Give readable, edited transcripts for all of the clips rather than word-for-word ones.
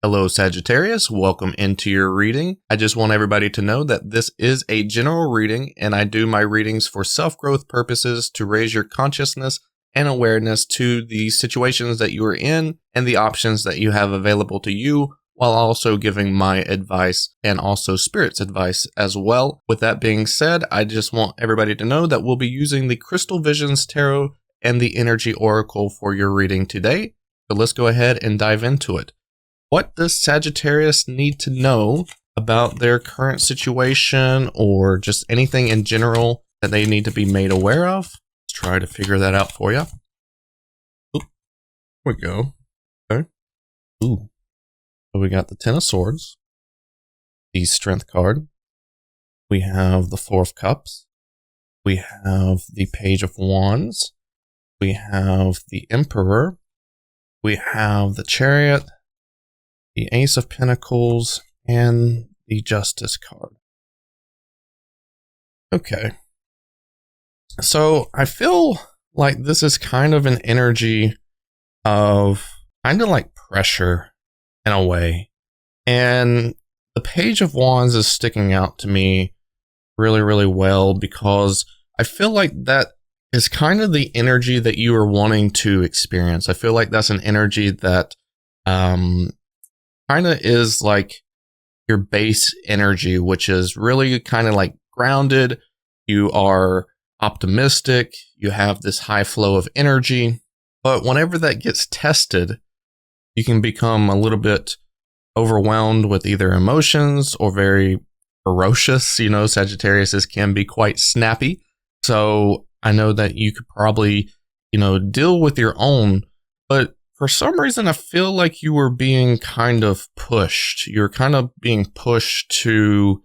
Hello, Sagittarius. Welcome into your reading. I just want everybody to know that this is a general reading, and I do my readings for self-growth purposes to raise your consciousness and awareness to the situations that you are in and the options that you have available to you, while also giving my advice and also Spirit's advice as well. With that being said, I just want everybody to know that we'll be using the Crystal Visions Tarot and the Energy Oracle for your reading today. So let's go ahead and dive into it. What does Sagittarius need to know about their current situation or just anything in general that they need to be made aware of? Let's try to figure that out for you. Oop, here we go. Okay. Ooh. So we got the Ten of Swords, the Strength card. We have the Four of Cups. We have the Page of Wands. We have the Emperor. We have the Chariot, the Ace of Pentacles, and the Justice card. Okay. So I feel like this is kind of an energy of kind of like pressure in a way. And the Page of Wands is sticking out to me really, really well because I feel like that is kind of the energy that you are wanting to experience. I feel like that's an energy that kind of is like your base energy, which is really kind of like grounded. You are optimistic. You have this high flow of energy. But whenever that gets tested, you can become a little bit overwhelmed with either emotions or very ferocious. You know, Sagittarius can be quite snappy. So I know that you could probably, deal with your own, but for some reason, I feel like you were being kind of pushed. You're kind of being pushed to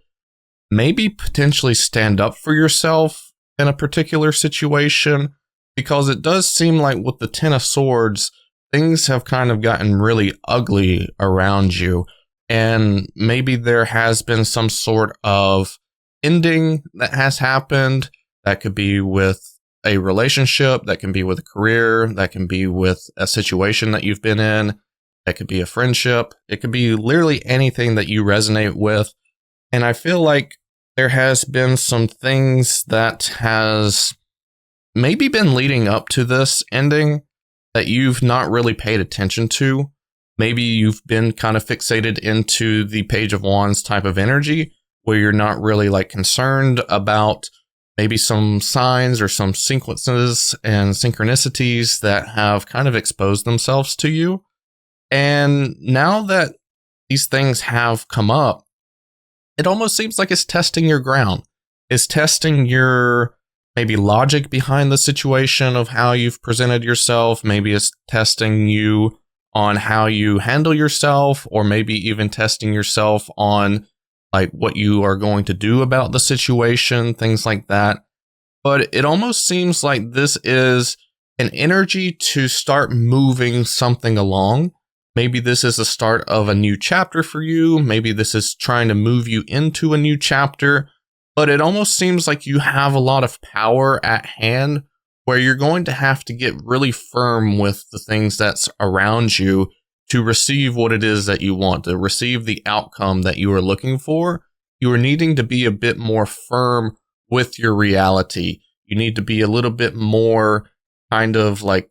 maybe potentially stand up for yourself in a particular situation, because it does seem like with the Ten of Swords, things have kind of gotten really ugly around you. And maybe there has been some sort of ending that has happened. That could be with a relationship, that can be with a career, that can be with a situation that you've been in, that could be a friendship. It could be literally anything that you resonate with. And I feel like there has been some things that has maybe been leading up to this ending that you've not really paid attention to. Maybe you've been kind of fixated into the Page of Wands type of energy where you're not really like concerned about maybe some signs or some sequences and synchronicities that have kind of exposed themselves to you. And now that these things have come up, it almost seems like it's testing your ground. It's testing your maybe logic behind the situation of how you've presented yourself. Maybe it's testing you on how you handle yourself, or maybe even testing yourself on like what you are going to do about the situation, things like that. But it almost seems like this is an energy to start moving something along. Maybe this is the start of a new chapter for you. Maybe this is trying to move you into a new chapter. But it almost seems like you have a lot of power at hand where you're going to have to get really firm with the things that's around you to receive what it is that you want, to receive the outcome that you are looking for. You are needing to be a bit more firm with your reality. You need to be a little bit more kind of like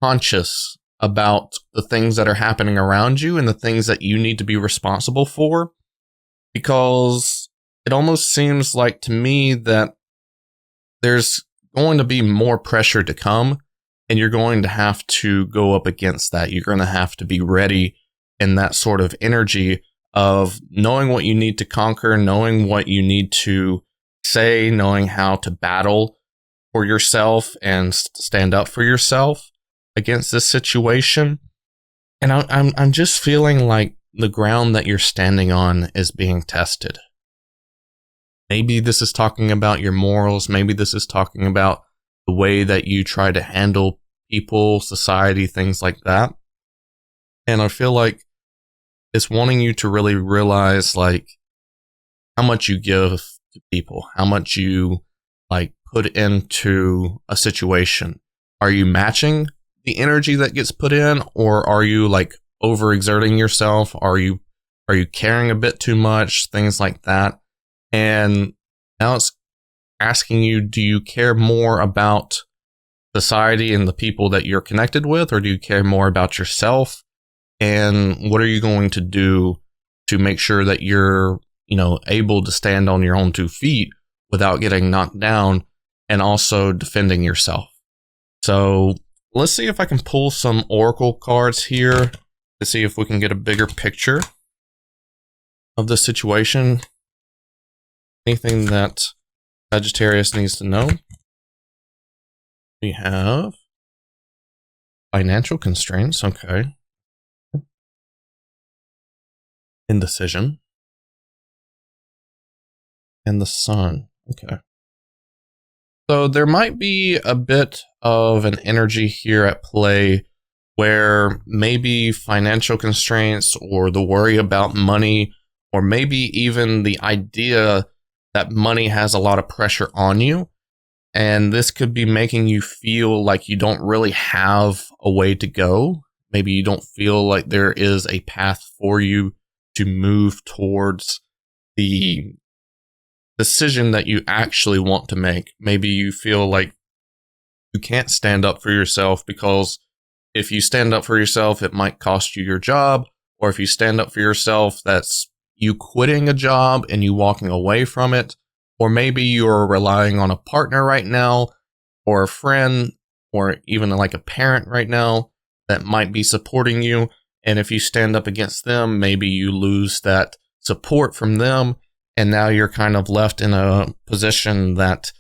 conscious about the things that are happening around you and the things that you need to be responsible for. Because it almost seems like to me that there's going to be more pressure to come. And you're going to have to go up against that. You're going to have to be ready in that sort of energy of knowing what you need to conquer, knowing what you need to say, knowing how to battle for yourself and stand up for yourself against this situation. And I'm just feeling like the ground that you're standing on is being tested. Maybe this is talking about your morals. Maybe this is talking about the way that you try to handle people, society, things like that. And I feel like it's wanting you to really realize like how much you give to people, how much you like put into a situation. Are you matching the energy that gets put in, or are you like overexerting yourself? Are you caring a bit too much? Things like that. And now it's asking you, do you care more about society and the people that you're connected with, or do you care more about yourself? And what are you going to do to make sure that you're, able to stand on your own 2 feet without getting knocked down and also defending yourself? So let's see if I can pull some oracle cards here to see if we can get a bigger picture of the situation. Anything that Sagittarius needs to know. We have financial constraints. Okay. Indecision. And the sun. Okay. So there might be a bit of an energy here at play where maybe financial constraints or the worry about money, or maybe even the idea that money has a lot of pressure on you. And this could be making you feel like you don't really have a way to go. Maybe you don't feel like there is a path for you to move towards the decision that you actually want to make. Maybe you feel like you can't stand up for yourself because if you stand up for yourself, it might cost you your job. Or if you stand up for yourself, that's you quitting a job and you walking away from it. Or maybe you're relying on a partner right now, or a friend, or even like a parent right now that might be supporting you. And if you stand up against them, maybe you lose that support from them. And now you're kind of left in a position that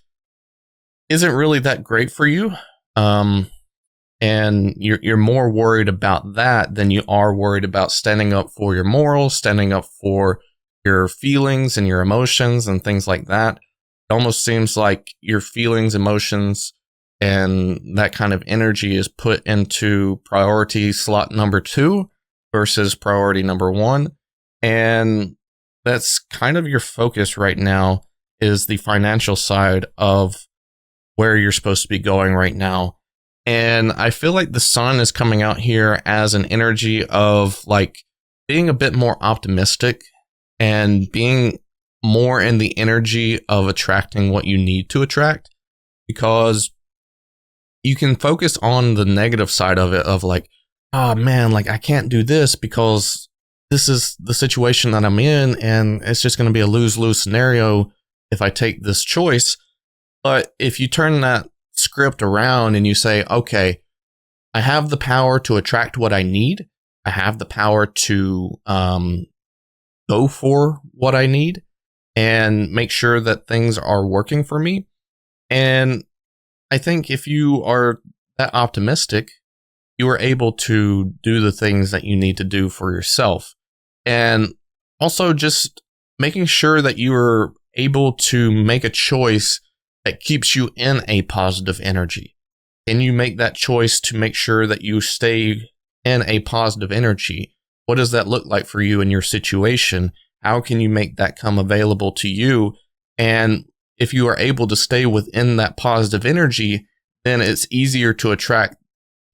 isn't really that great for you. And you're more worried about that than you are worried about standing up for your morals, standing up for your feelings and your emotions and things like that. It almost seems like your feelings, emotions, and that kind of energy is put into priority slot number 2 versus priority number 1. And that's kind of your focus right now, is the financial side of where you're supposed to be going right now. And I feel like the sun is coming out here as an energy of like being a bit more optimistic and being more in the energy of attracting what you need to attract, because you can focus on the negative side of it, of like, oh man, like I can't do this because this is the situation that I'm in and it's just going to be a lose-lose scenario if I take this choice. But if you turn that script around and you say, okay, I have the power to attract what I need. I have the power to go for what I need and make sure that things are working for me. And I think if you are that optimistic, you are able to do the things that you need to do for yourself. And also just making sure that you are able to make a choice that keeps you in a positive energy. Can you make that choice to make sure that you stay in a positive energy? What does that look like for you in your situation? How can you make that come available to you? And if you are able to stay within that positive energy, then it's easier to attract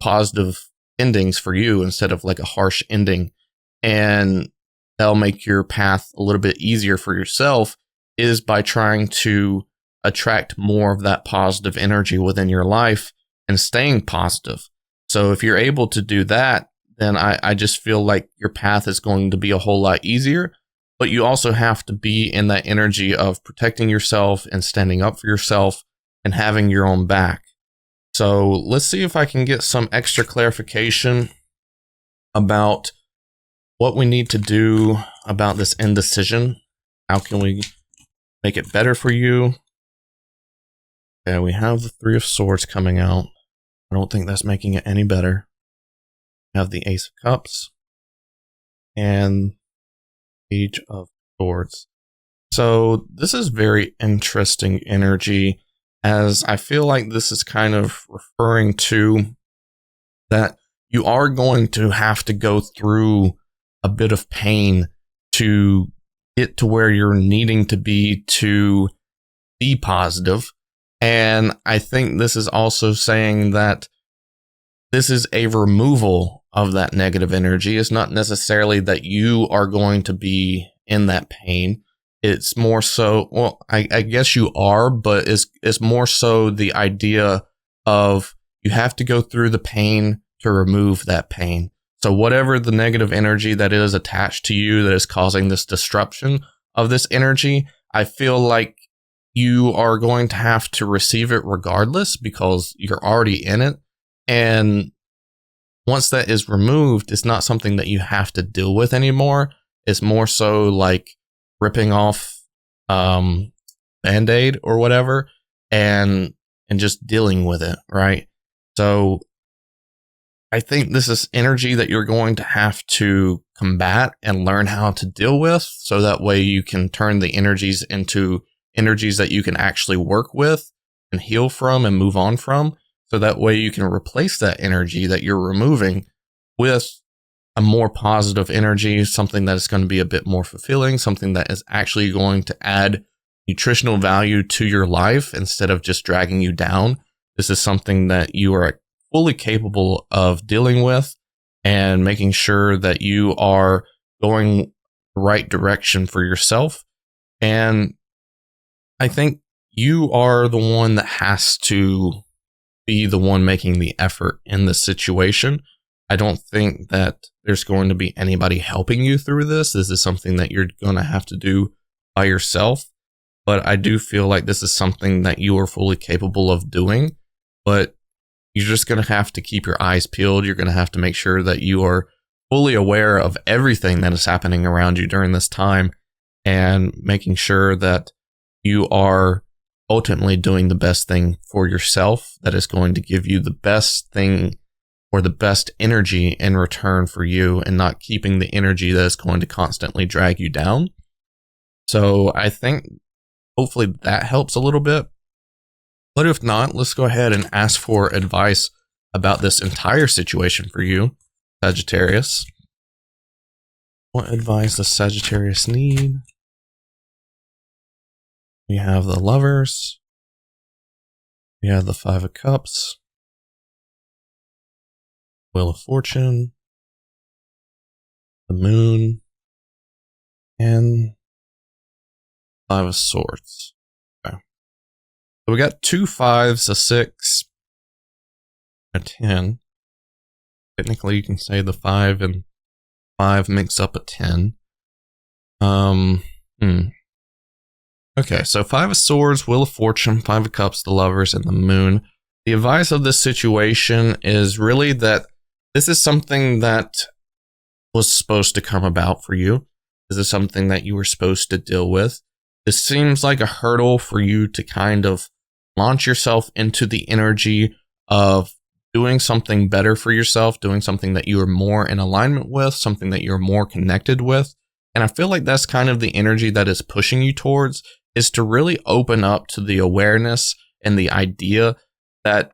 positive endings for you instead of like a harsh ending. And that'll make your path a little bit easier for yourself, is by trying to attract more of that positive energy within your life and staying positive. So if you're able to do that, then I just feel like your path is going to be a whole lot easier. But you also have to be in that energy of protecting yourself and standing up for yourself and having your own back. So let's see if I can get some extra clarification about what we need to do about this indecision. How can we make it better for you? Okay, we have the 3 of Swords coming out. I don't think that's making it any better. We have the Ace of Cups and Page of Swords. So this is very interesting energy, as I feel like this is kind of referring to that you are going to have to go through a bit of pain to get to where you're needing to be positive. And I think this is also saying that this is a removal of that negative energy. It's not necessarily that you are going to be in that pain. It's more so, well, I guess you are, but it's more so the idea of you have to go through the pain to remove that pain. So whatever the negative energy that is attached to you that is causing this disruption of this energy, I feel like you are going to have to receive it regardless because you're already in it. And once that is removed, it's not something that you have to deal with anymore. It's more so like ripping off Band-Aid or whatever and just dealing with it, right? So I think this is energy that you're going to have to combat and learn how to deal with, so that way you can turn the energies into energies that you can actually work with and heal from and move on from. So that way you can replace that energy that you're removing with a more positive energy, something that is going to be a bit more fulfilling, something that is actually going to add nutritional value to your life instead of just dragging you down. This is something that you are fully capable of dealing with and making sure that you are going the right direction for yourself. And I think you are the one that has to be the one making the effort in this situation. I don't think that there's going to be anybody helping you through this. This is something that you're going to have to do by yourself. But I do feel like this is something that you are fully capable of doing. But you're just going to have to keep your eyes peeled. You're going to have to make sure that you are fully aware of everything that is happening around you during this time and making sure that you are ultimately doing the best thing for yourself that is going to give you the best thing or the best energy in return for you, and not keeping the energy that is going to constantly drag you down. So I think hopefully that helps a little bit. But if not, let's go ahead and ask for advice about this entire situation for you, Sagittarius. What advice does Sagittarius need? We have the Lovers. We have the Five of Cups. Wheel of Fortune. The Moon. And Five of Swords. Okay. So we got 2 5s, a 6, a 10. Technically, you can say the 5 and 5 makes up a 10. Okay, so 5 of Swords, Wheel of Fortune, 5 of Cups, the Lovers, and the Moon. The advice of this situation is really that this is something that was supposed to come about for you. This is something that you were supposed to deal with. This seems like a hurdle for you to kind of launch yourself into the energy of doing something better for yourself, doing something that you are more in alignment with, something that you're more connected with. And I feel like that's kind of the energy that is pushing you towards, is to really open up to the awareness and the idea that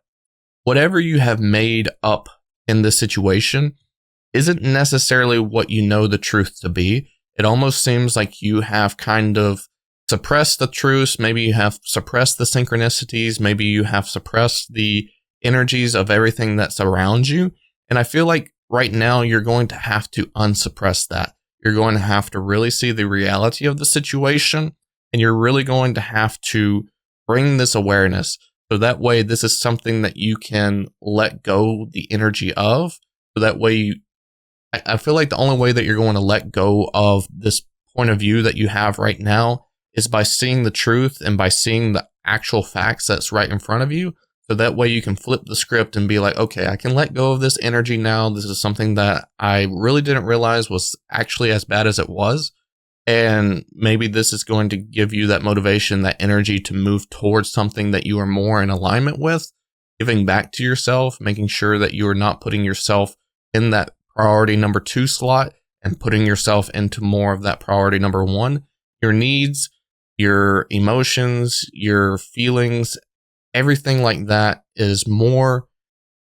whatever you have made up in this situation isn't necessarily what you know the truth to be. It almost seems like you have kind of suppressed the truth. Maybe you have suppressed the synchronicities. Maybe you have suppressed the energies of everything that's around you. And I feel like right now you're going to have to unsuppress that. You're going to have to really see the reality of the situation, and you're really going to have to bring this awareness. So that way, this is something that you can let go the energy of. So that way, I feel like the only way that you're going to let go of this point of view that you have right now is by seeing the truth and by seeing the actual facts that's right in front of you. So that way you can flip the script and be like, okay, I can let go of this energy now. This is something that I really didn't realize was actually as bad as it was. And maybe this is going to give you that motivation, that energy to move towards something that you are more in alignment with, giving back to yourself, making sure that you are not putting yourself in that priority number 2 slot and putting yourself into more of that priority number 1. Your needs, your emotions, your feelings, everything like that is more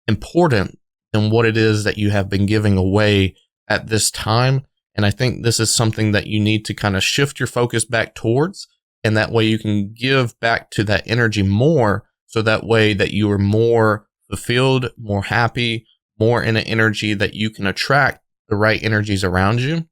important than what it is that you have been giving away at this time. And I think this is something that you need to kind of shift your focus back towards. And that way you can give back to that energy more. So that way that you are more fulfilled, more happy, more in an energy that you can attract the right energies around you.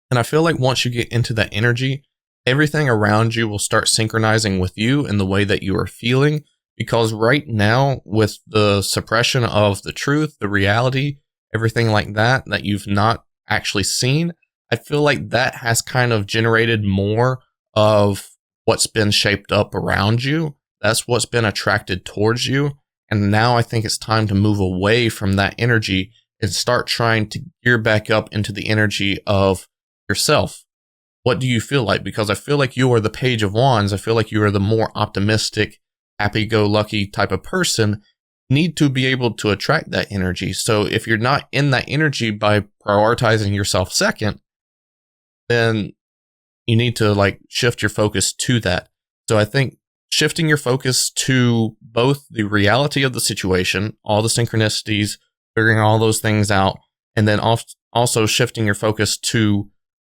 And I feel like once you get into that energy, everything around you will start synchronizing with you in the way that you are feeling. Because right now, with the suppression of the truth, the reality, everything like that you've not actually seen, I feel like that has kind of generated more of what's been shaped up around you. That's what's been attracted towards you. And now I think it's time to move away from that energy and start trying to gear back up into the energy of yourself. What do you feel like? Because I feel like you are the Page of Wands. I feel like you are the more optimistic, happy-go-lucky type of person. Need to be able to attract that energy. So if you're not in that energy by prioritizing yourself second, then you need to shift your focus to that. So I think shifting your focus to both the reality of the situation, all the synchronicities, figuring all those things out, and then also shifting your focus to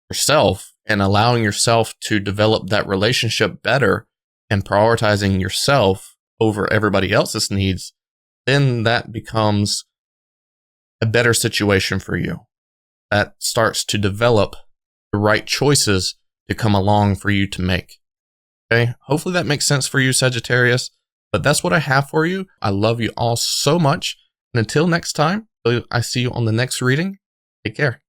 yourself and allowing yourself to develop that relationship better and prioritizing yourself over everybody else's needs, then that becomes a better situation for you. That starts to develop the right choices to come along for you to make. Okay, hopefully that makes sense for you, Sagittarius. But that's what I have for you. I love you all so much. And until next time, I see you on the next reading. Take care.